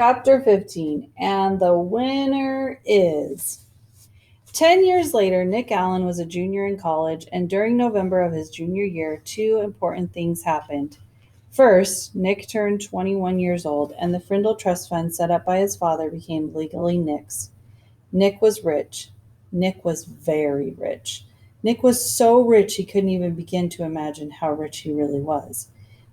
Chapter 15, and the winner is. 10 years later, Nick Allen was a junior in college, and during November of his junior year, two important things happened. First, Nick turned 21 years old, and the Frindle Trust Fund set up by his father became legally Nick's. Nick was rich. Nick was very rich. Nick was so rich he couldn't even begin to imagine how rich he really was.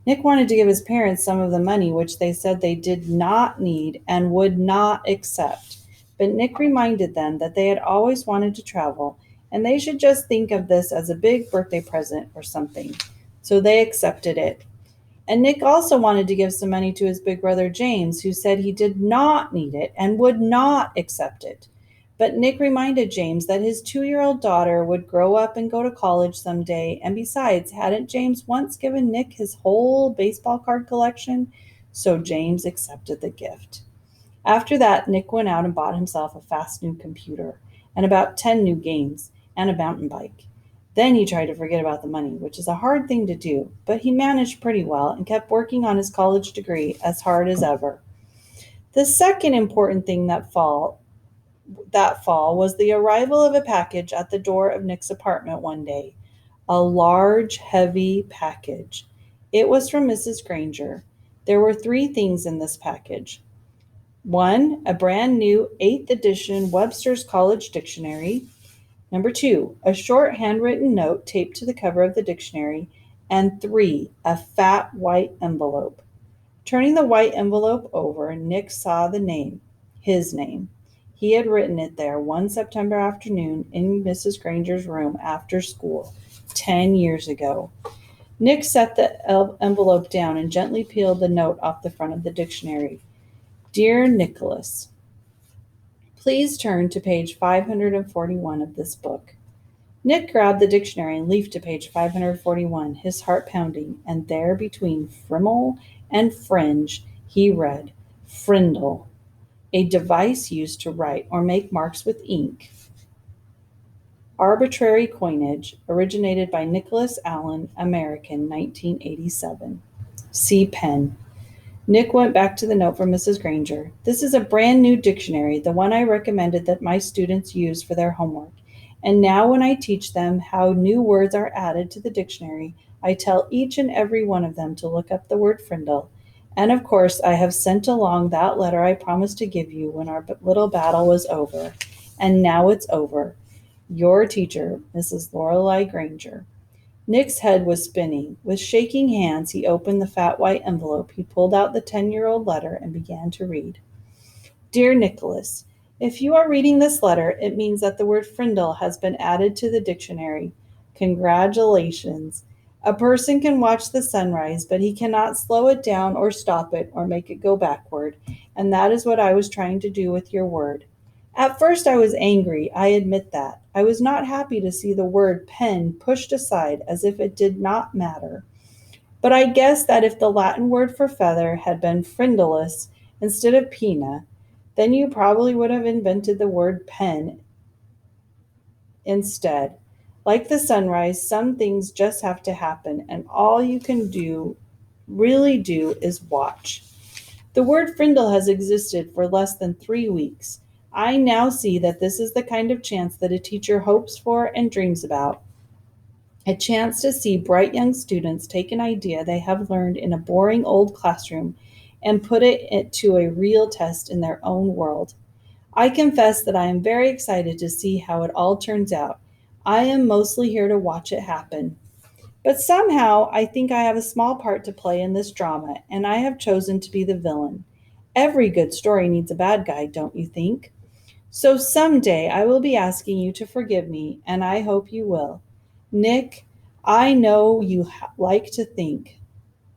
Nick wanted to give his parents some of the money, which they said they did not need and would not accept. But Nick reminded them that they had always wanted to travel, and they should just think of this as a big birthday present or something. So they accepted it. And Nick also wanted to give some money to his big brother James, who said he did not need it and would not accept it. But Nick reminded James that his 2-year-old daughter would grow up and go to college someday, and besides, hadn't James once given Nick his whole baseball card collection? So James accepted the gift. After that, Nick went out and bought himself a fast new computer and about 10 new games and a mountain bike. Then he tried to forget about the money, which is a hard thing to do, but he managed pretty well and kept working on his college degree as hard as ever. The second important thing that fall was the arrival of a package at the door of Nick's apartment one day. A large, heavy package. It was from Mrs. Granger. There were three things in this package. One, a brand new 8th edition Webster's College Dictionary. Number two, a short handwritten note taped to the cover of the dictionary. And three, a fat white envelope. Turning the white envelope over, Nick saw the name, his name. He had written it there one September afternoon in Mrs. Granger's room after school, 10 years ago. Nick set the envelope down and gently peeled the note off the front of the dictionary. Dear Nicholas, please turn to page 541 of this book. Nick grabbed the dictionary and leafed to page 541, his heart pounding, and there between frimmel and fringe he read Frindle, a device used to write or make marks with ink. Arbitrary coinage, originated by Nicholas Allen, American, 1987. See pen. Nick went back to the note from Mrs. Granger. This is a brand new dictionary, the one I recommended that my students use for their homework. And now, when I teach them how new words are added to the dictionary, I tell each and every one of them to look up the word frindle. And of course, I have sent along that letter I promised to give you when our little battle was over. And now it's over. Your teacher, Mrs. Lorelei Granger. Nick's head was spinning. With shaking hands, he opened the fat white envelope. He pulled out the 10-year-old letter and began to read. Dear Nicholas, if you are reading this letter, it means that the word frindle has been added to the dictionary. Congratulations. A person can watch the sunrise, but he cannot slow it down or stop it or make it go backward. And that is what I was trying to do with your word. At first I was angry, I admit that. I was not happy to see the word pen pushed aside as if it did not matter. But I guess that if the Latin word for feather had been frindulus instead of pina, then you probably would have invented the word pen instead. Like the sunrise, some things just have to happen, and all you can really do, is watch. The word frindle has existed for less than 3 weeks. I now see that this is the kind of chance that a teacher hopes for and dreams about. A chance to see bright young students take an idea they have learned in a boring old classroom and put it to a real test in their own world. I confess that I am very excited to see how it all turns out. I am mostly here to watch it happen. But somehow I think I have a small part to play in this drama, and I have chosen to be the villain. Every good story needs a bad guy, don't you think? So someday I will be asking you to forgive me, and I hope you will. Nick, I know you like to think.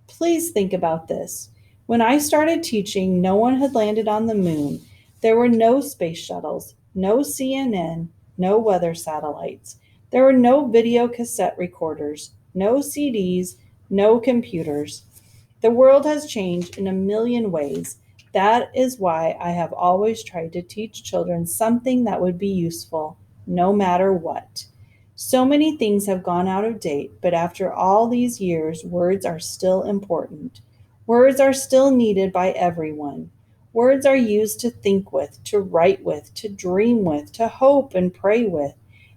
Please think about this. When I started teaching, no one had landed on the moon. There were no space shuttles, no CNN, no weather satellites. There were no video cassette recorders, no CDs, no computers. The world has changed in a million ways. That is why I have always tried to teach children something that would be useful, no matter what. So many things have gone out of date, but after all these years, words are still important. Words are still needed by everyone. Words are used to think with, to write with, to dream with, to hope and pray with.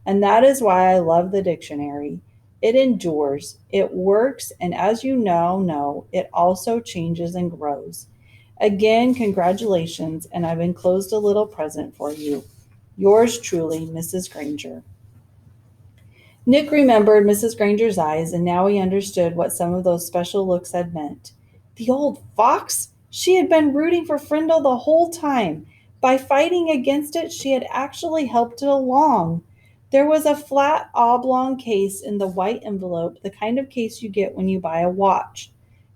And that is why I love the dictionary. It endures, it works, and as you now know, it also changes and grows. Again, congratulations, and I've enclosed a little present for you. Yours truly, Mrs. Granger. Nick remembered Mrs. Granger's eyes, and now he understood what some of those special looks had meant. The old fox! She had been rooting for Frindle the whole time. By fighting against it, she had actually helped it along. There was a flat, oblong case in the white envelope, the kind of case you get when you buy a watch.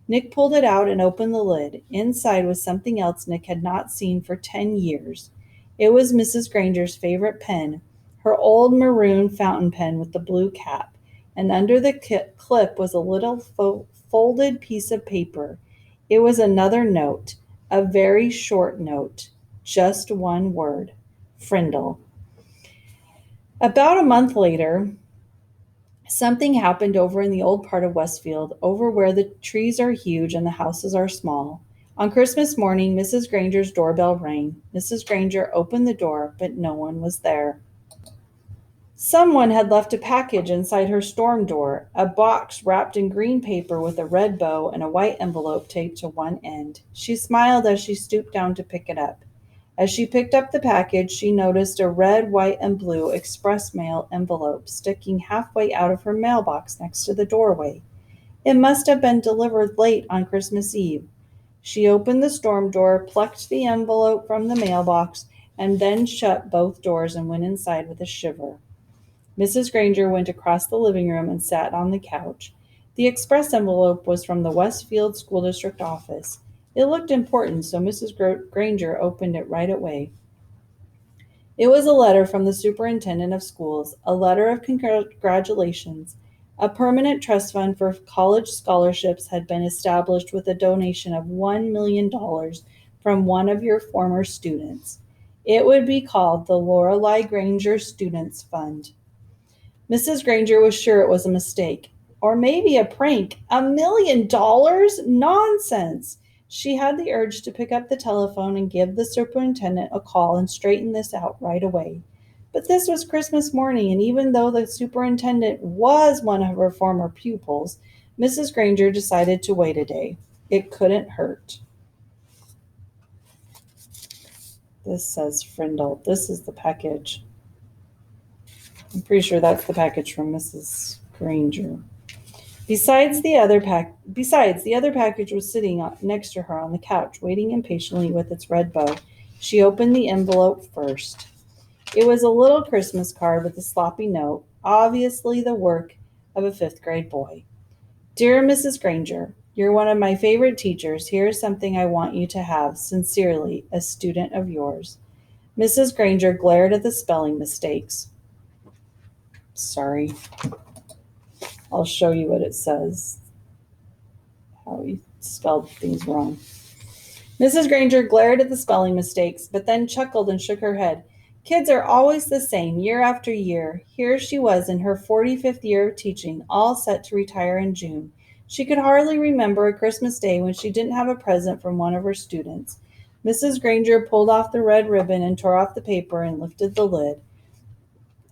Nick pulled it out and opened the lid. Inside was something else Nick had not seen for 10 years. It was Mrs. Granger's favorite pen, her old maroon fountain pen with the blue cap, and under the clip was a little folded piece of paper. It was another note, a very short note, just one word, Frindle. About a month later, something happened over in the old part of Westfield, over where the trees are huge and the houses are small. On Christmas morning, Mrs. Granger's doorbell rang. Mrs. Granger opened the door, but no one was there. Someone had left a package inside her storm door, a box wrapped in green paper with a red bow and a white envelope taped to one end. She smiled as she stooped down to pick it up. As she picked up the package, she noticed a red, white, and blue express mail envelope sticking halfway out of her mailbox next to the doorway. It must have been delivered late on Christmas Eve. She opened the storm door, plucked the envelope from the mailbox, and then shut both doors and went inside with a shiver. Mrs. Granger went across the living room and sat on the couch. The express envelope was from the Westfield School District office. It looked important, so Mrs. Granger opened it right away. It was a letter from the superintendent of schools, a letter of congratulations. A permanent trust fund for college scholarships had been established with a donation of $1 million from one of your former students. It would be called the Lorelei Granger Students Fund. Mrs. Granger was sure it was a mistake, or maybe a prank. $1 million? Nonsense! She had the urge to pick up the telephone and give the superintendent a call and straighten this out right away. But this was Christmas morning, and even though the superintendent was one of her former pupils, Mrs. Granger decided to wait a day. It couldn't hurt. This says Frindle. This is the package. I'm pretty sure that's the package from Mrs. Granger. Besides, the other package was sitting next to her on the couch, waiting impatiently with its red bow. She opened the envelope first. It was a little Christmas card with a sloppy note, obviously the work of a fifth-grade boy. Dear Mrs. Granger, you're one of my favorite teachers. Here is something I want you to have. Sincerely, a student of yours. Mrs. Granger glared at the spelling mistakes. Sorry. I'll show you what it says. How he spelled things wrong. Mrs. Granger glared at the spelling mistakes, but then chuckled and shook her head. Kids are always the same, year after year. Here she was in her 45th year of teaching, all set to retire in June. She could hardly remember a Christmas day when she didn't have a present from one of her students. Mrs. Granger pulled off the red ribbon and tore off the paper and lifted the lid.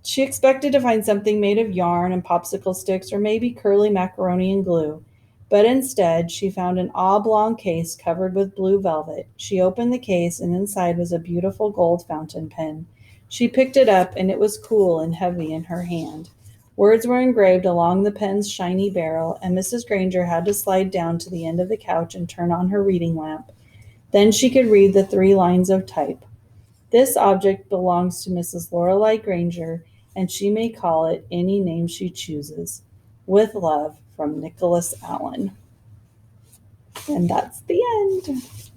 She expected to find something made of yarn and popsicle sticks or maybe curly macaroni and glue. But instead, she found an oblong case covered with blue velvet. She opened the case, and inside was a beautiful gold fountain pen. She picked it up, and it was cool and heavy in her hand. Words were engraved along the pen's shiny barrel, and Mrs. Granger had to slide down to the end of the couch and turn on her reading lamp. Then she could read the 3 lines of type. This object belongs to Mrs. Lorelei Granger, and she may call it any name she chooses. With love, from Nicholas Allen. And that's the end.